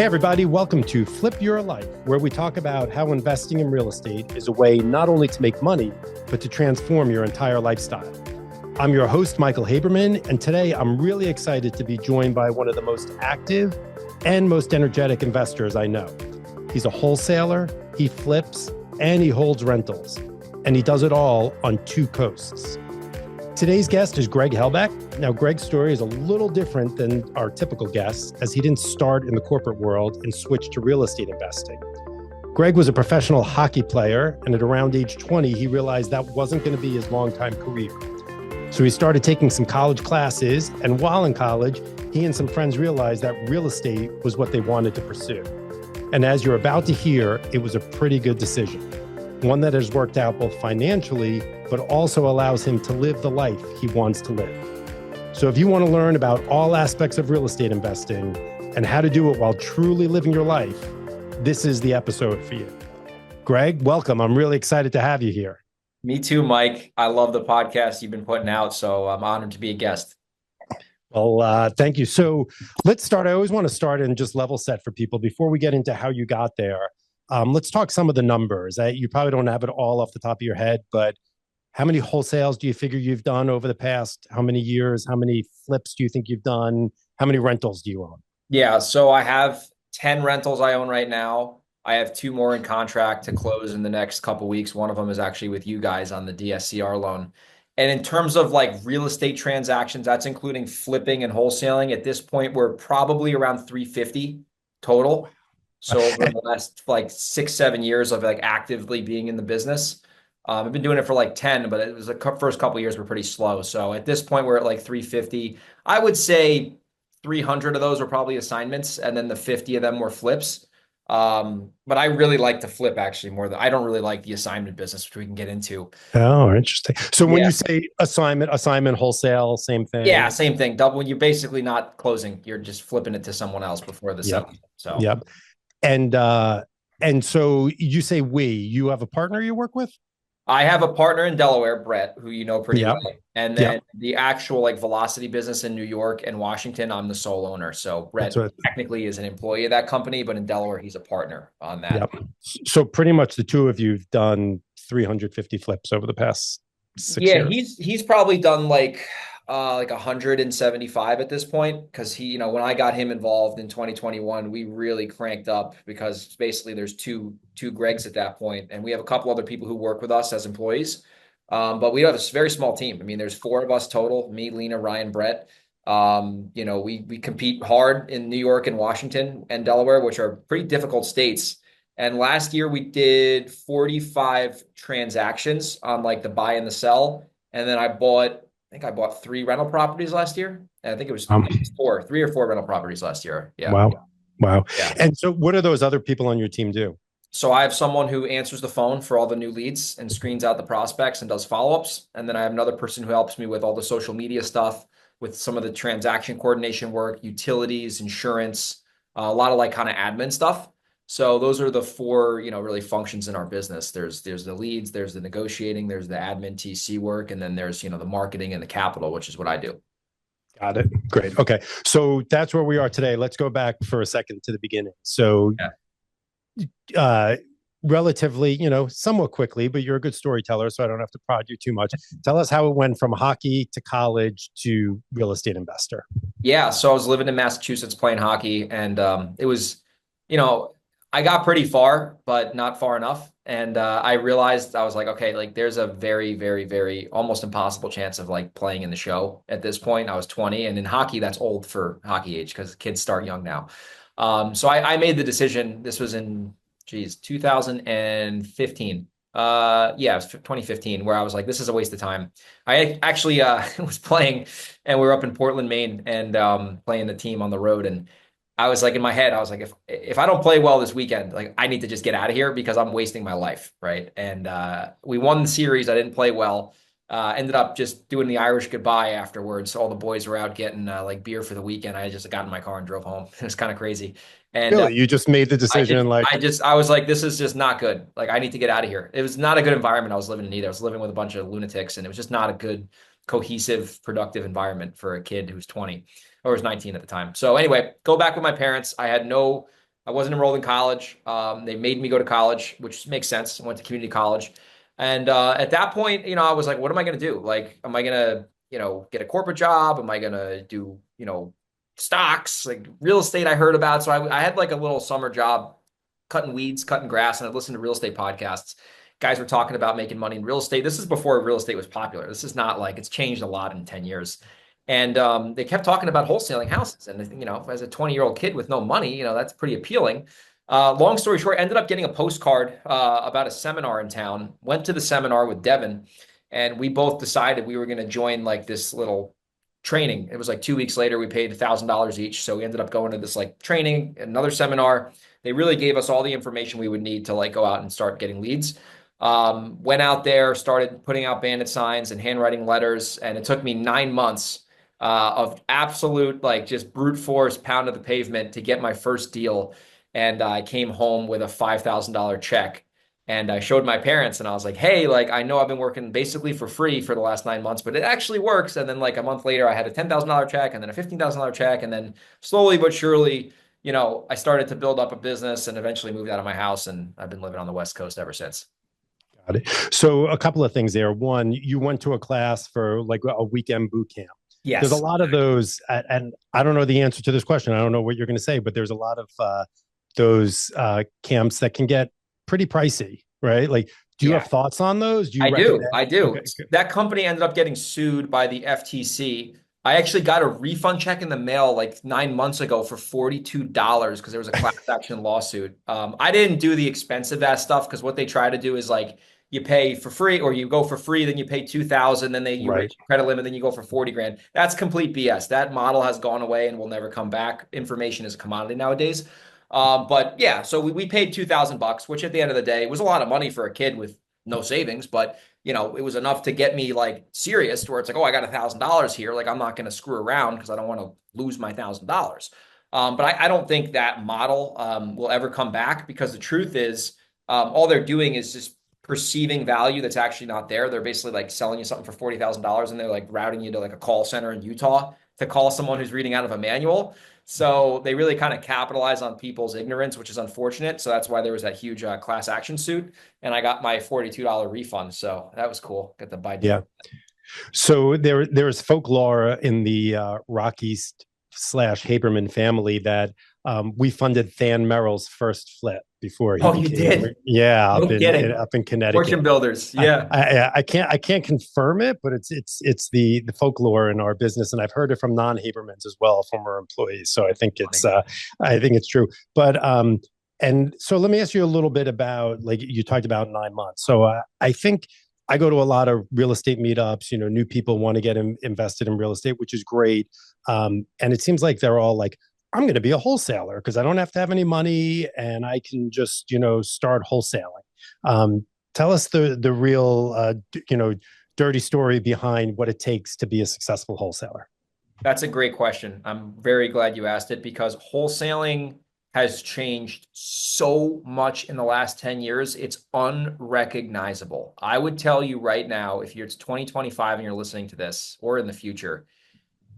Hey, everybody, welcome to Flip Your Life, where we talk about how investing in real estate is a way not only to make money, but to transform your entire lifestyle. I'm your host, Michael Haberman, and today I'm really excited to be joined by one of the most active and most energetic investors I know. He's a wholesaler, he flips, and he holds rentals, and he does it all on two coasts. Today's guest is Greg Helbeck. Now, Greg's story is a little different than our typical guests, as he didn't start in the corporate world and switch to real estate investing. Greg was a professional hockey player, and at around age 20, he realized that wasn't going to be his long-time career. So he started taking some college classes, and while in college, he and some friends realized that real estate was what they wanted to pursue. And as you're about to hear, it was a pretty good decision, one that has worked out both financially, but also allows him to live the life he wants to live. So if you want to learn about all aspects of real estate investing and how to do it while truly living your life, this is the episode for you. Greg, welcome. I'm really excited to have you here. Me too, Mike. I love the podcast you've been putting out, so I'm honored to be a guest. Well, thank you. So let's start. I always want to start and just level set for people before we get into how you got there. Let's talk some of the numbers. You probably don't have it all off the top of your head, but how many wholesales do you figure you've done over the past how many years? How many flips do you think you've done? How many rentals do you own? Yeah, so I have 10 rentals I own right now. I have 2 more in contract to close in the next couple of weeks. One of them is actually with you guys on the DSCR loan. And in terms of like real estate transactions, that's including flipping and wholesaling. At this point, we're probably around 350 total. So over the last like 6-7 years of like actively being in the business. I've been doing it for like 10, but it was the first couple of years were pretty slow. So at this point, we're at like 350. I would say 300 of those were probably assignments, and then the 50 of them were flips. But I really like to flip actually more than I don't really like the assignment business, which we can get into. Oh, interesting. So when you say assignment, wholesale, same thing? Yeah, same thing. Double when you're basically not closing, you're just flipping it to someone else before the settlement. So yep. And so you say you have a partner you work with? I have a partner in Delaware, Brett, who you know pretty well. And then Yep. the actual like Velocity business in New York and Washington, I'm the sole owner. So Brett technically is an employee of that company, but in Delaware, he's a partner on that. Yep. So pretty much the two of you have done 350 flips over the past 6 years. Yeah, he's probably done like 175 at this point, because he, when I got him involved in 2021, we really cranked up because basically there's two Gregs at that point, and we have a couple other people who work with us as employees. But we have a very small team. I mean, there's 4 of us total: me, Lena, Ryan, Brett. We compete hard in New York and Washington and Delaware, which are pretty difficult states. And last year we did 45 transactions on like the buy and the sell. And then I bought 3 rental properties last year. And I think it was 3 or 4 rental properties last year. Yeah. Wow. Yeah. And so what do those other people on your team do? So I have someone who answers the phone for all the new leads and screens out the prospects and does follow-ups. And then I have another person who helps me with all the social media stuff, with some of the transaction coordination work, utilities, insurance, a lot of like kind of admin stuff. So those are the 4, really functions in our business. There's the leads, there's the negotiating, there's the admin TC work, and then there's, the marketing and the capital, which is what I do. Got it. Great. Okay. So that's where we are today. Let's go back for a second to the beginning. So relatively, somewhat quickly, but you're a good storyteller, so I don't have to prod you too much. Tell us how it went from hockey to college to real estate investor. Yeah. So I was living in Massachusetts playing hockey, and it was, I got pretty far, but not far enough. And I realized, I was like, okay, like there's a very, very, very almost impossible chance of like playing in the show at this point. I was 20, and in hockey, that's old for hockey age because kids start young now. So I made the decision. This was in 2015. It was 2015, where I was like, this is a waste of time. I actually was playing, and we were up in Portland, Maine, and playing the team on the road. And I was like, in my head, I was like, if I don't play well this weekend, like I need to just get out of here because I'm wasting my life, right? And we won the series. I didn't play well. Ended up just doing the Irish goodbye afterwards. All the boys were out getting like beer for the weekend. I just got in my car and drove home. It was kind of crazy. And really, you just made the decision. I was like, this is just not good. Like, I need to get out of here. It was not a good environment I was living in either. I was living with a bunch of lunatics, and it was just not a good, cohesive, productive environment for a kid who's 20 or was 19 at the time. So anyway, go back with my parents. I had no I wasn't enrolled in college. They made me go to college, which makes sense. I went to community college. And at that point, I was like, what am I going to do? Like, am I going to, get a corporate job? Am I going to do, stocks, like real estate I heard about? So I had like a little summer job cutting weeds, cutting grass, and I'd listen to real estate podcasts. Guys were talking about making money in real estate. This is before real estate was popular. This is not like it's changed a lot in 10 years. And they kept talking about wholesaling houses. And, as a 20-year-old kid with no money, that's pretty appealing. Long story short, ended up getting a postcard about a seminar in town, went to the seminar with Devin, and we both decided we were going to join like this little training. It was like 2 weeks later, we paid $1,000 each. So we ended up going to this like training, another seminar. They really gave us all the information we would need to like go out and start getting leads. Went out there, started putting out bandit signs and handwriting letters. And it took me 9 months of absolute, like just brute force pound of the pavement to get my first deal. And I came home with a $5,000 check. And I showed my parents and I was like, hey, like, I know I've been working basically for free for the last 9 months, but it actually works. And then like a month later, I had a $10,000 check and then a $15,000 check. And then slowly but surely, I started to build up a business and eventually moved out of my house. And I've been living on the West Coast ever since. Got it. So a couple of things there. One, you went to a class for like a weekend boot camp. There's a Yes. lot of those, and I don't know the answer to this question. I don't know what you're going to say, but there's a lot of those camps that can get pretty pricey, right? Like, do you Yeah. have thoughts on those? Do you I do. recommend? I do. Okay, good. That company ended up getting sued by the FTC. I actually got a refund check in the mail like 9 months ago for $42 because there was a class action lawsuit. I didn't do the expensive ass stuff because what they try to do is like you pay for free or you go for free, then you pay 2,000, then you Right. raise your credit limit, then you go for 40 grand. That's complete BS. That model has gone away and will never come back. Information is a commodity nowadays. But yeah, so we paid $2,000, which at the end of the day was a lot of money for a kid with no savings, but it was enough to get me like serious to where it's like, oh, I got $1,000 here. Like I'm not going to screw around because I don't want to lose my $1,000. But I don't think that model will ever come back because the truth is all they're doing is just perceiving value that's actually not there. They're basically like selling you something for $40,000 and they're like routing you to like a call center in Utah to call someone who's reading out of a manual. So they really kind of capitalize on people's ignorance, which is unfortunate. So that's why there was that huge class action suit. And I got my $42 refund. So that was cool. Got the buy Yeah. deal. So there's folklore in the Rockies slash Haberman family that we funded Than Merrill's first flip before he Oh, you became. did? Yeah, No kidding. up in Fortune Connecticut. builders. Yeah. I can't confirm it, but it's the folklore in our business, and I've heard it from non-Habermans as well, former employees. So I think it's true. But and so let me ask you a little bit about, like you talked about 9 months. So I think I go to a lot of real estate meetups. New people want to get invested in real estate, which is great. And it seems like they're all like, I'm going to be a wholesaler because I don't have to have any money and I can just, start wholesaling. Tell us the real, dirty story behind what it takes to be a successful wholesaler. That's a great question. I'm very glad you asked it because wholesaling has changed so much in the last 10 years. It's unrecognizable. I would tell you right now, if it's 2025 and you're listening to this or in the future,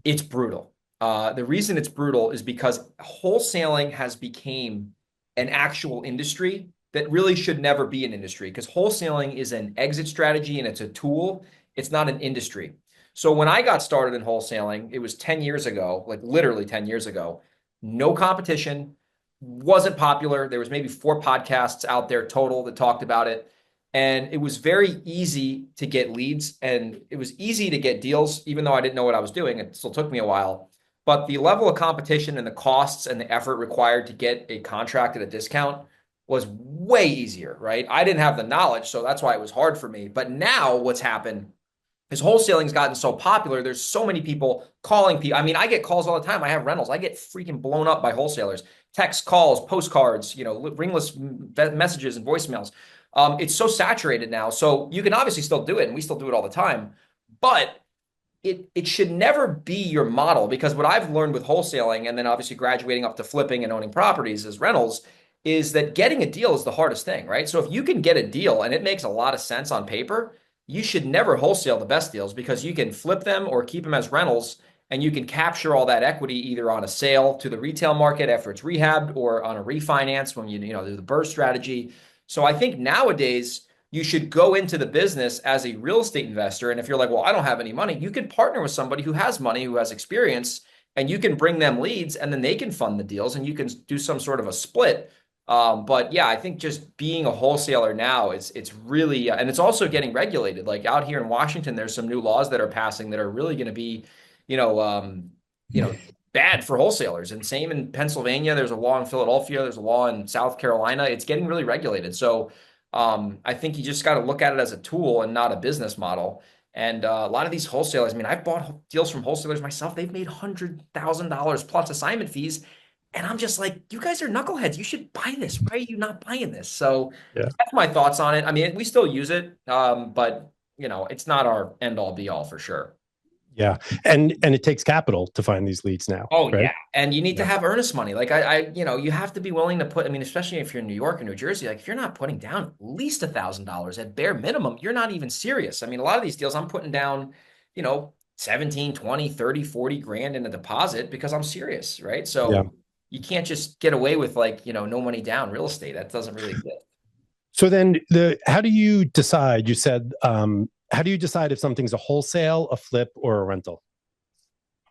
it's brutal. The reason it's brutal is because wholesaling has become an actual industry that really should never be an industry because wholesaling is an exit strategy and it's a tool. It's not an industry. So when I got started in wholesaling, it was 10 years ago, like literally 10 years ago, no competition, wasn't popular. There was maybe 4 podcasts out there total that talked about it. And it was very easy to get leads and it was easy to get deals, even though I didn't know what I was doing. It still took me a while. But the level of competition and the costs and the effort required to get a contract at a discount was way easier, right? I didn't have the knowledge, so that's why it was hard for me. But now what's happened is wholesaling's gotten so popular. There's so many people calling people. I mean, I get calls all the time. I have rentals. I get freaking blown up by wholesalers. Texts, calls, postcards, ringless messages and voicemails. It's so saturated now. So you can obviously still do it, and we still do it all the time. But it should never be your model because what I've learned with wholesaling and then obviously graduating up to flipping and owning properties as rentals is that getting a deal is the hardest thing, right? So if you can get a deal and it makes a lot of sense on paper, you should never wholesale the best deals because you can flip them or keep them as rentals and you can capture all that equity either on a sale to the retail market after it's rehabbed or on a refinance when you know do the burst strategy. So I think nowadays you should go into the business as a real estate investor. And if you're like, well, I don't have any money, you could partner with somebody who has money, who has experience, and you can bring them leads and then they can fund the deals and you can do some sort of a split. But yeah, I think just being a wholesaler now it's really and it's also getting regulated. Like out here in Washington, there's some new laws that are passing that are really going to be, you know, you know, bad for wholesalers. And same in Pennsylvania. There's a law in Philadelphia. There's a law in South Carolina. It's getting really regulated. So I think you just got to look at it as a tool and not a business model. And a lot of these wholesalers, I mean, I've bought deals from wholesalers myself. They've made $100,000 plus assignment fees. And I'm just like, you guys are knuckleheads. You should buy this. Why are you not buying this? So Yeah. that's my thoughts on it. I mean, we still use it, but you know, it's not our end all be all for sure. Yeah. And it takes capital to find these leads now, Oh right? yeah. And you need to Yeah. have earnest money. Like you know, you have to be willing to put, I mean, especially if you're in New York or New Jersey, like if you're not putting down at least $1,000 at bare minimum, you're not even serious. I mean, a lot of these deals I'm putting down, you know, 17, 20, 30, 40 grand in a deposit because I'm serious, right? Yeah. So you can't just get away with like, you know, no money down real estate. That doesn't really exist. So then how do you decide? You said, how do you decide if something's a wholesale, a flip, or a rental?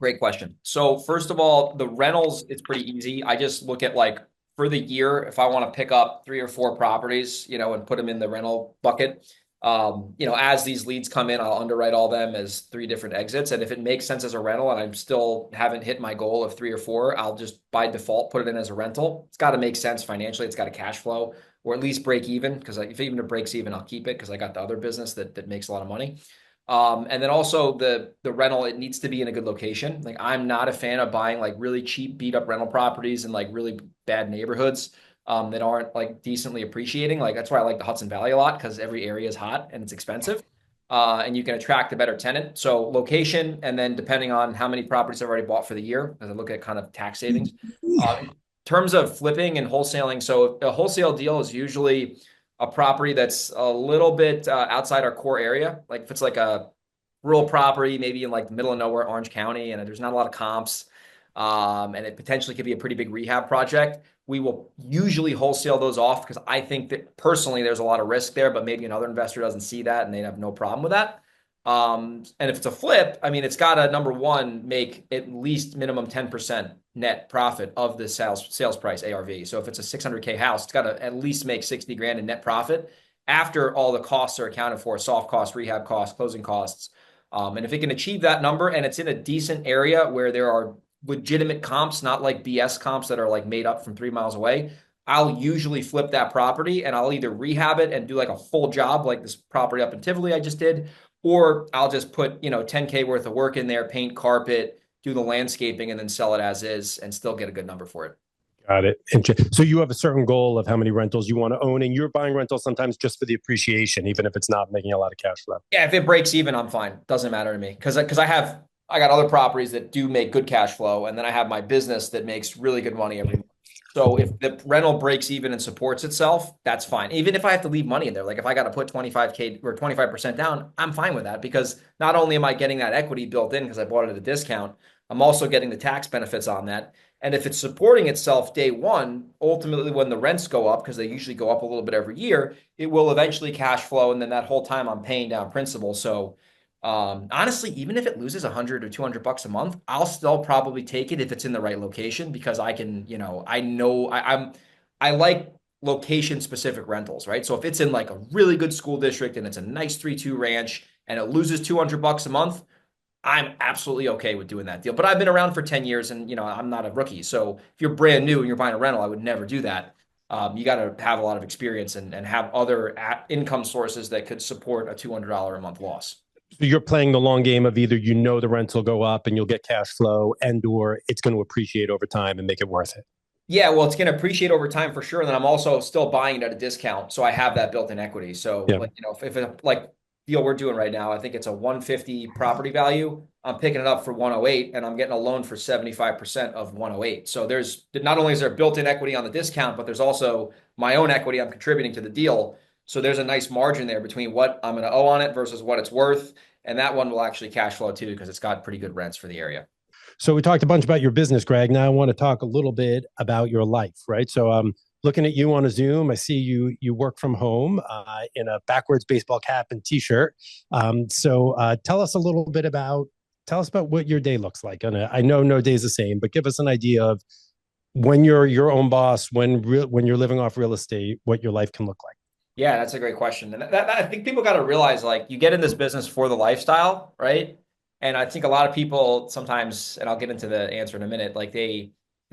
Great question. So first of all, the rentals, it's pretty easy. I just look at like for the year, if I want to pick up 3 or 4 properties, you know, and put them in the rental bucket, you know, as these leads come in, I'll underwrite all them as 3 different exits. And if it makes sense as a rental and I'm still haven't hit my goal of 3 or 4, I'll just by default put it in as a rental. It's got to make sense financially. It's got to cash flow or at least break even because if even it breaks even, I'll keep it because I got the other business that makes a lot of money. And then also the rental, it needs to be in a good location. Like I'm not a fan of buying like really cheap beat up rental properties in like really bad neighborhoods that aren't like decently appreciating. Like that's why I like the Hudson Valley a lot because every area is hot and it's expensive. And you can attract a better tenant. So location, and then depending on how many properties I've already bought for the year, as I look at kind of tax savings. In terms of flipping and wholesaling, so a wholesale deal is usually a property that's a little bit outside our core area. Like if it's like a rural property, maybe in like the middle of nowhere, Orange County, and there's not a lot of comps, and it potentially could be a pretty big rehab project. We will usually wholesale those off because I think that personally there's a lot of risk there, but maybe another investor doesn't see that and they have no problem with that. And if it's a flip, I mean, it's got to number one make at least minimum 10% net profit of the sales price ARV. So if it's a 600K house, it's got to at least make 60 grand in net profit after all the costs are accounted for, soft costs, rehab costs, closing costs. And if it can achieve that number and it's in a decent area where there are legitimate comps, not like BS comps that are like made up from 3 miles away, I'll usually flip that property and I'll either rehab it and do like a full job like this property up in Tivoli I just did, or I'll just put, you know, 10K worth of work in there, paint, carpet, do the landscaping, and then sell it as is and still get a good number for it. Got it. So you have a certain goal of how many rentals you want to own, and you're buying rentals sometimes just for the appreciation, even if it's not making a lot of cash flow. Yeah, if it breaks even, I'm fine. Doesn't matter to me because I got other properties that do make good cash flow, and then I have my business that makes really good money every month. So if the rental breaks even and supports itself, that's fine. Even if I have to leave money in there, like if I got to put 25K or 25% down, I'm fine with that because not only am I getting that equity built in because I bought it at a discount, I'm also getting the tax benefits on that. And if it's supporting itself day one, ultimately when the rents go up, because they usually go up a little bit every year, it will eventually cash flow. And then that whole time I'm paying down principal. So honestly, even if it loses 100 or $200 a month, I'll still probably take it if it's in the right location because I can, you know, I like location specific rentals, right? So if it's in like a really good school district and it's a nice 3-2 ranch and it loses $200 a month, I'm absolutely okay with doing that deal. But I've been around for 10 years and, you know, I'm not a rookie. So if you're brand new and you're buying a rental, I would never do that. You got to have a lot of experience and have other income sources that could support a $200 a month loss. So you're playing the long game of either you know the rents will go up and you'll get cash flow, and or it's going to appreciate over time and make it worth it. Yeah, well, it's going to appreciate over time for sure. And then I'm also still buying it at a discount. So I have that built-in equity. So Yeah. like, you know, if it, like deal we're doing right now, I think it's a 150 property value. I'm picking it up for 108 and I'm getting a loan for 75% of 108. So there's not only is there built-in equity on the discount, but there's also my own equity I'm contributing to the deal. So there's a nice margin there between what I'm going to owe on it versus what it's worth. And that one will actually cash flow too, because it's got pretty good rents for the area. So we talked a bunch about your business, Greg. Now I want to talk a little bit about your life, right? So looking at you on a Zoom, I see you work from home in a backwards baseball cap and t-shirt. Tell us a little bit about tell us about what your day looks like. And I know no day's the same, but give us an idea of when you're your own boss, when you're living off real estate, what your life can look like. Yeah, that's a great question. And I think people got to realize like you get in this business for the lifestyle, right? And I think a lot of people sometimes, and I'll get into the answer in a minute, like they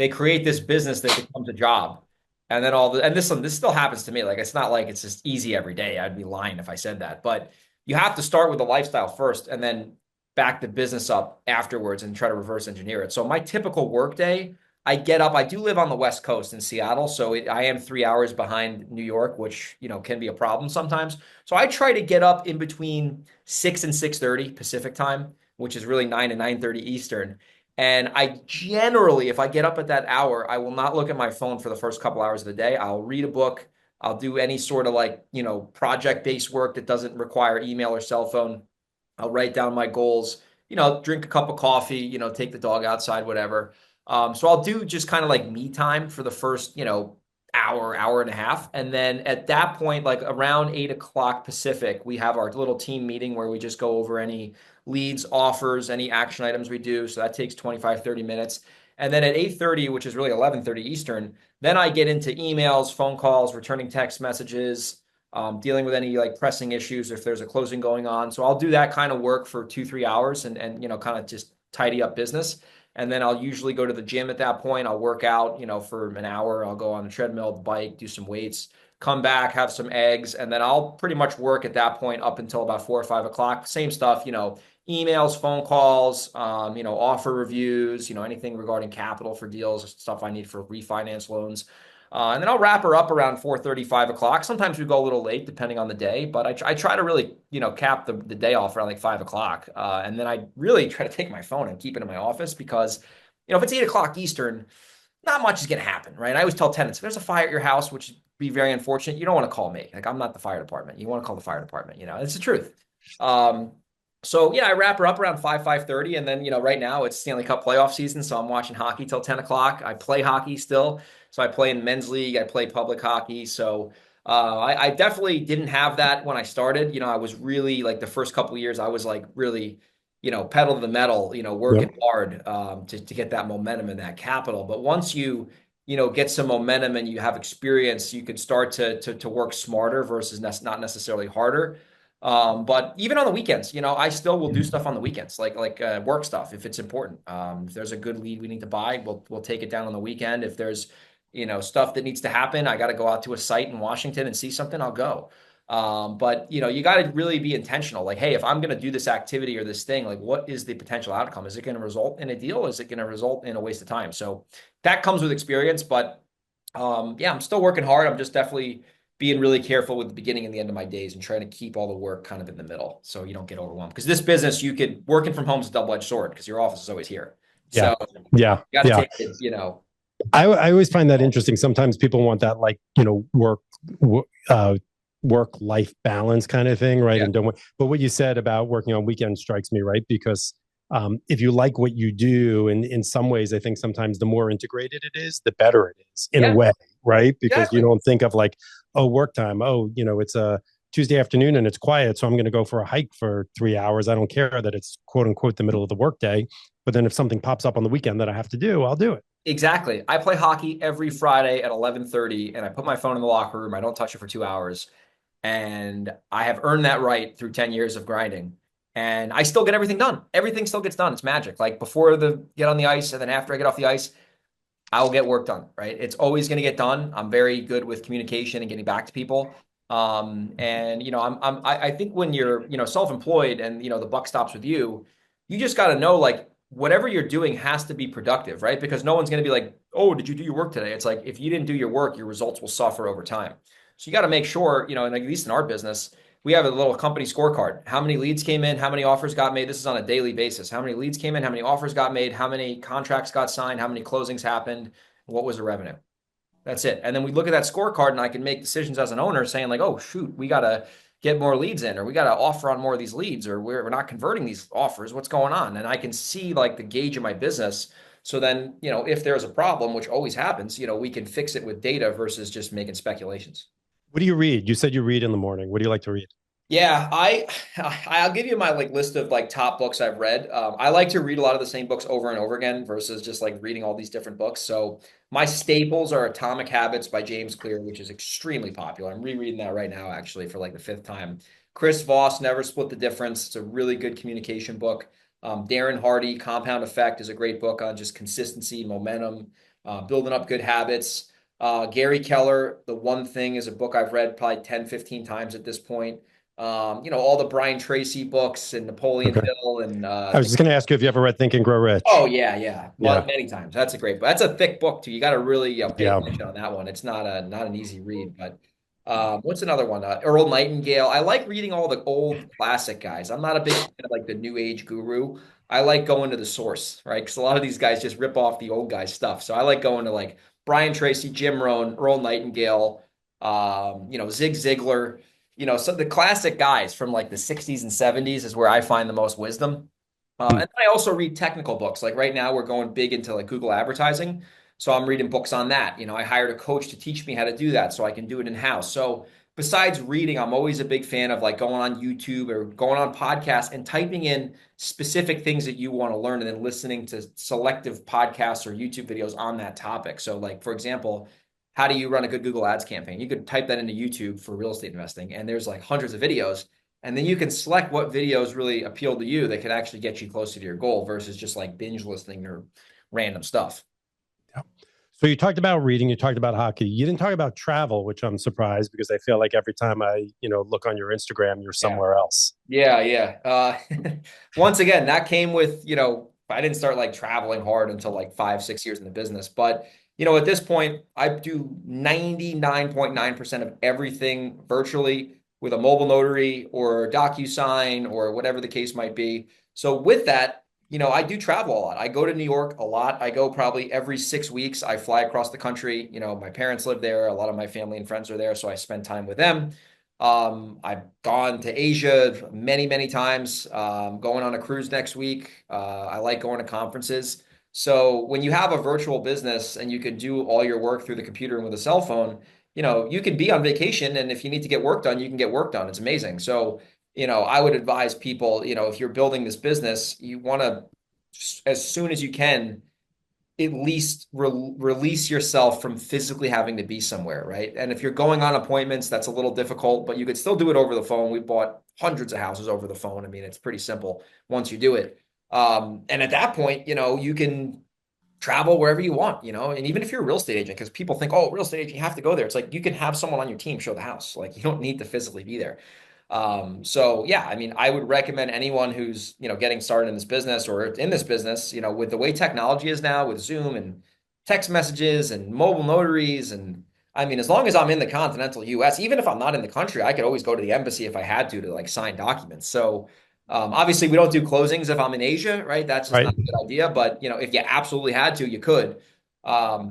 create this business that becomes a job. And then and this still happens to me. Like it's not like it's just easy every day. I'd be lying if I said that. But you have to start with the lifestyle first and then back the business up afterwards and try to reverse engineer it. So my typical work day, I get up. I do live on the West Coast in Seattle, so I am 3 hours behind New York, which can be a problem sometimes. So I try to get up in between 6 and 6:30 Pacific time, which is really 9 and 9:30 Eastern. And I generally, if I get up at that hour, I will not look at my phone for the first couple hours of the day. I'll read a book. I'll do any sort of project-based work that doesn't require email or cell phone. I'll write down my goals, drink a cup of coffee, take the dog outside, whatever. So I'll do just kind of like me time for the first, hour and a half. And then at that point, like around 8 o'clock Pacific, we have our little team meeting where we just go over any leads, offers, any action items we do. So that takes 25-30 minutes. And then at 8:30, which is really 11:30 Eastern, then I get into emails, phone calls, returning text messages, dealing with any like pressing issues if there's a closing going on. So I'll do that kind of work for 2-3 hours and kind of just tidy up business. And then I'll usually go to the gym at that point. I'll work out, for an hour. I'll go on the treadmill, the bike, do some weights, come back, have some eggs, and then I'll pretty much work at that point up until about 4 or 5 o'clock. Same stuff, emails, phone calls, offer reviews, anything regarding capital for deals, stuff I need for refinance loans. And then I'll wrap her up around 4:30, 5 o'clock. Sometimes we go a little late depending on the day, but I try to really, cap the day off around like 5 o'clock. And then I really try to take my phone and keep it in my office because, if it's 8 o'clock Eastern, not much is going to happen, right? I always tell tenants, if there's a fire at your house, which would be very unfortunate, you don't want to call me. Like I'm not the fire department. You want to call the fire department, it's the truth. So yeah, I wrap her up around 5:30. And then, right now it's Stanley Cup playoff season. So I'm watching hockey till 10 o'clock. I play hockey still. So I play in men's league. I play public hockey. So I definitely didn't have that when I started. I was really like the first couple of years, I was like really, pedal to the metal, working hard to get that momentum and that capital. But once you get some momentum and you have experience, you can start to work smarter versus not necessarily harder. But even on the weekends, I still will do stuff on the weekends, like work stuff if it's important. If there's a good lead we need to buy, we'll take it down on the weekend. If there's stuff that needs to happen, I got to go out to a site in Washington and see something, I'll go. But you got to really be intentional. Like, hey, if I'm going to do this activity or this thing, like what is the potential outcome? Is it going to result in a deal? Is it going to result in a waste of time? So that comes with experience, but yeah, I'm still working hard. I'm just definitely being really careful with the beginning and the end of my days and trying to keep all the work kind of in the middle so you don't get overwhelmed. Because this business, working from home is a double-edged sword because your office is always here. Yeah. So Yeah. you got to Yeah. take it, I always find that interesting. Sometimes people want that work life balance kind of thing, right? Yeah. And but what you said about working on weekends strikes me, right? Because if you like what you do, and in some ways, I think sometimes the more integrated it is, the better it is in a way, right? Because Exactly. you don't think of like, oh, work time. Oh, it's a Tuesday afternoon and it's quiet, so I'm going to go for a hike for 3 hours. I don't care that it's quote unquote the middle of the workday. But then if something pops up on the weekend that I have to do, I'll do it. Exactly. I play hockey every Friday at 11:30 and I put my phone in the locker room. I don't touch it for 2 hours. And I have earned that right through 10 years of grinding. And I still get everything done. Everything still gets done. It's magic. Like before the get on the ice and then after I get off the ice, I'll get work done, right? It's always going to get done. I'm very good with communication and getting back to people. And I think when you're, self-employed and, the buck stops with you, you just got to know like whatever you're doing has to be productive, right? Because no one's going to be like, oh, did you do your work today? It's like, if you didn't do your work, your results will suffer over time. So you got to make sure, and at least in our business, we have a little company scorecard. How many leads came in? How many offers got made? This is on a daily basis. How many leads came in? How many offers got made? How many contracts got signed? How many closings happened? What was the revenue? That's it. And then we look at that scorecard and I can make decisions as an owner saying like, oh, shoot, we got to, get more leads in, or we got to offer on more of these leads, or we're not converting these offers. What's going on? And I can see like the gauge of my business. So then, if there's a problem, which always happens, we can fix it with data versus just making speculations. What do you read? You said you read in the morning. What do you like to read? Yeah, I'll give you my like list of like top books I've read. I like to read a lot of the same books over and over again versus just like reading all these different books. So my staples are Atomic Habits by James Clear, which is extremely popular. I'm rereading that right now actually for like the fifth time. Chris Voss, Never Split the Difference. It's a really good communication book. Darren Hardy, Compound Effect is a great book on just consistency, momentum, building up good habits. Gary Keller, The One Thing is a book I've read probably 10, 15 times at this point. All the Brian Tracy books and Napoleon Okay. Hill and I was just going to ask you if you ever read Think and Grow oh Rich. yeah, yeah, Yeah. many times. That's a great, but that's a thick book too. You got to really pay Yeah. attention on that one. It's not an easy read. But what's another one? Earl Nightingale. I like reading all the old classic guys. I'm not a big fan of like the new age guru. I like going to the source, right? Because a lot of these guys just rip off the old guys' stuff. So I like going to like Brian Tracy, Jim Rohn, Earl Nightingale, Zig Ziglar. So the classic guys from like the 60s and 70s is where I find the most wisdom. And Hmm. then I also read technical books. Like right now, we're going big into like Google advertising. So I'm reading books on that. I hired a coach to teach me how to do that so I can do it in house. So besides reading, I'm always a big fan of like going on YouTube or going on podcasts and typing in specific things that you want to learn and then listening to selective podcasts or YouTube videos on that topic. So, like, for example, how do you run a good Google Ads campaign? You could type that into YouTube for real estate investing, and there's like hundreds of videos. And then you can select what videos really appeal to you that can actually get you closer to your goal versus just like binge listening or random stuff. Yeah. So you talked about reading, you talked about hockey. You didn't talk about travel, which I'm surprised because I feel like every time I look on your Instagram, you're Yeah. somewhere else. Yeah, yeah. Once again, that came with, I didn't start like traveling hard until like 5, 6 years in the business. But, at this point, I do 99.9% of everything virtually with a mobile notary or DocuSign or whatever the case might be. So with that, I do travel a lot. I go to New York a lot. I go probably every 6 weeks. I fly across the country. My parents live there. A lot of my family and friends are there. So I spend time with them. I've gone to Asia many, many times. Going on a cruise next week. I like going to conferences. So when you have a virtual business and you can do all your work through the computer and with a cell phone, you can be on vacation, and if you need to get work done, you can get work done. It's amazing. So, I would advise people, if you're building this business, you want to, as soon as you can, at least release yourself from physically having to be somewhere, right? And if you're going on appointments, that's a little difficult, but you could still do it over the phone. We bought hundreds of houses over the phone. I mean, it's pretty simple once you do it. And at that point, you can travel wherever you want, and even if you're a real estate agent, because people think, oh, real estate agent, you have to go there. It's like you can have someone on your team show the house. Like you don't need to physically be there. So yeah, I mean, I would recommend anyone who's, getting started in this business or in this business, with the way technology is now with Zoom and text messages and mobile notaries. And I mean, as long as I'm in the continental US, even if I'm not in the country, I could always go to the embassy if I had to like sign documents. So obviously we don't do closings if I'm in Asia, right? That's just Right. not a good idea. But if you absolutely had to, you could.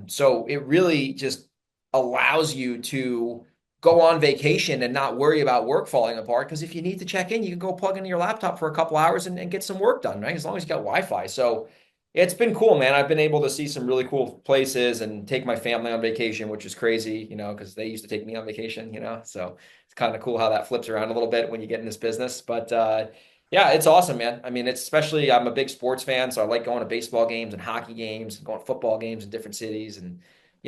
So it really just allows you to go on vacation and not worry about work falling apart. Because if you need to check in, you can go plug into your laptop for a couple hours and get some work done, right? As long as you got Wi-Fi. So it's been cool, man. I've been able to see some really cool places and take my family on vacation, which is crazy, because they used to take me on vacation, So it's kind of cool how that flips around a little bit when you get in this business. But yeah, it's awesome, man. I mean, it's especially I'm a big sports fan, so I like going to baseball games and hockey games and going to football games in different cities. And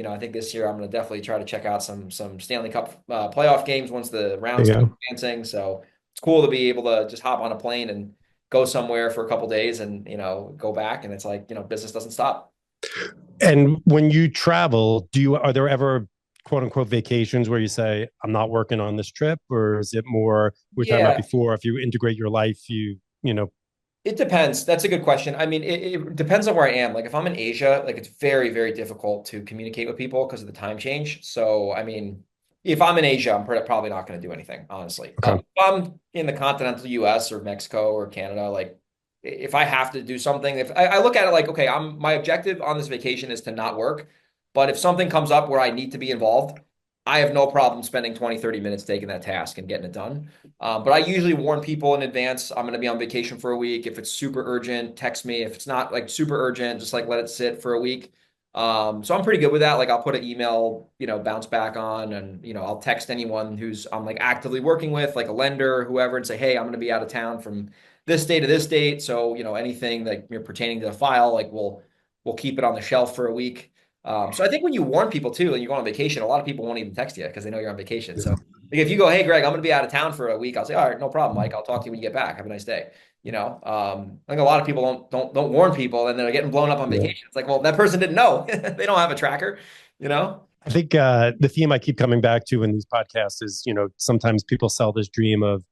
I think this year I'm going to definitely try to check out some Stanley Cup playoff games once the There rounds you start go. advancing. So it's cool to be able to just hop on a plane and go somewhere for a couple days and go back, and it's like business doesn't stop. And when you travel, are there ever quote unquote vacations where you say, I'm not working on this trip? Or is it more we were talking about Yeah, before, if you integrate your life, you know, it depends. That's a good question. I mean, it depends on where I am. Like if I'm in Asia, like it's very, very difficult to communicate with people because of the time change. So, I mean, if I'm in Asia, I'm probably not going to do anything, honestly. okay. If I'm in the continental US or Mexico or Canada, like if I have to do something, if I look at it like, okay, my objective on this vacation is to not work. But if something comes up where I need to be involved, I have no problem spending 20, 30 minutes taking that task and getting it done. But I usually warn people in advance, I'm going to be on vacation for a week. If it's super urgent, text me. If it's not like super urgent, just like let it sit for a week. So I'm pretty good with that. Like I'll put an email, bounce back on, and, I'll text anyone who's I'm like actively working with, like a lender, whoever, and say, hey, I'm going to be out of town from this date to this date. So, anything that you're pertaining to the file, like we'll keep it on the shelf for a week. So I think when you warn people too, and you go on vacation, a lot of people won't even text you because they know you're on vacation. So like if you go, hey, Greg, I'm going to be out of town for a week, I'll say, all right, no problem, Mike. I'll talk to you when you get back. Have a nice day. I think a lot of people don't warn people, and they're getting blown up on vacation. It's like, well, that person didn't know. They don't have a tracker. I think the theme I keep coming back to in these podcasts is, sometimes people sell this dream of,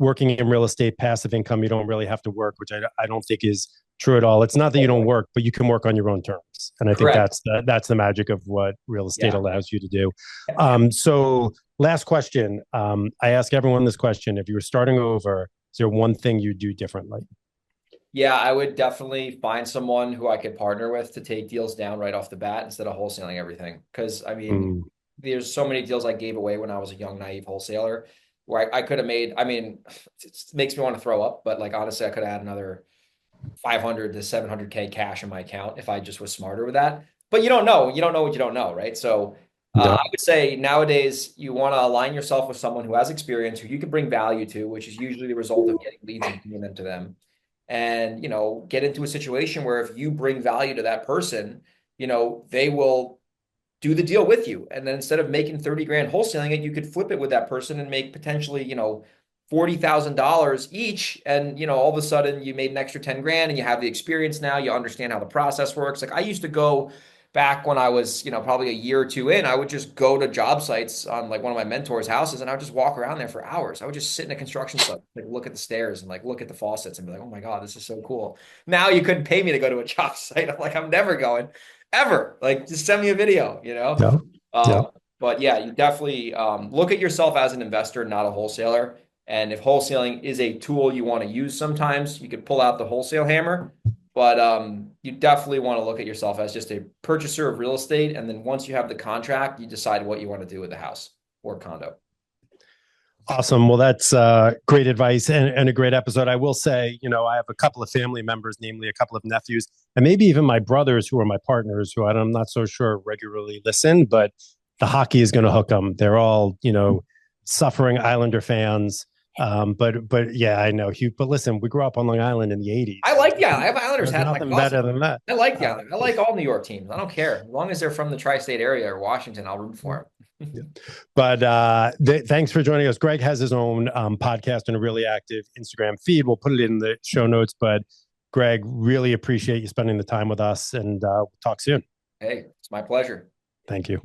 working in real estate, passive income. You don't really have to work, which I don't think is true at all. It's not that you don't work, but you can work on your own terms. And I think Correct. that's the magic of what real estate allows you to do. So last question. I ask everyone this question. If you were starting over, is there one thing you do differently? Yeah, I would definitely find someone who I could partner with to take deals down right off the bat instead of wholesaling everything. Because there's so many deals I gave away when I was a young, naive wholesaler where I could have made, it makes me want to throw up, but like honestly, I could have had another 500 to 700K cash in my account if I just was smarter with that. But you don't know. You don't know what you don't know, right? So I would say nowadays you want to align yourself with someone who has experience, who you can bring value to, which is usually the result of getting leads and bringing them to them. And, get into a situation where if you bring value to that person, they will do the deal with you. And then instead of making 30 grand wholesaling it, you could flip it with that person and make potentially, $40,000 each. And, all of a sudden you made an extra 10 grand and you have the experience now, you understand how the process works. Like I used to go back when I was, probably a year or two in, I would just go to job sites on like one of my mentors' houses and I would just walk around there for hours. I would just sit in a construction site, like look at the stairs and like look at the faucets and be like, oh my God, this is so cool. Now you couldn't pay me to go to a job site. I'm like, I'm never going ever. Like just send me a video, Yeah. Yeah. But yeah, you definitely look at yourself as an investor, not a wholesaler. And if wholesaling is a tool you want to use sometimes, you could pull out the wholesale hammer. But you definitely want to look at yourself as just a purchaser of real estate. And then once you have the contract, you decide what you want to do with the house or condo. Awesome. Well, that's great advice and a great episode. I will say, I have a couple of family members, namely a couple of nephews, and maybe even my brothers who are my partners, who I'm not so sure regularly listen, but the hockey is going to hook them. They're all, suffering Islander fans. But yeah, I know, Hugh. But listen, we grew up on Long Island in the '80s. I like the Island. I have Islanders hat. Nothing better than that. I like the Island. I like all New York teams. I don't care. As long as they're from the tri-state area or Washington, I'll root for them. Yeah. But thanks for joining us. Greg has his own podcast and a really active Instagram feed. We'll put it in the show notes. But Greg, really appreciate you spending the time with us, and we'll talk soon. Hey, it's my pleasure. Thank you.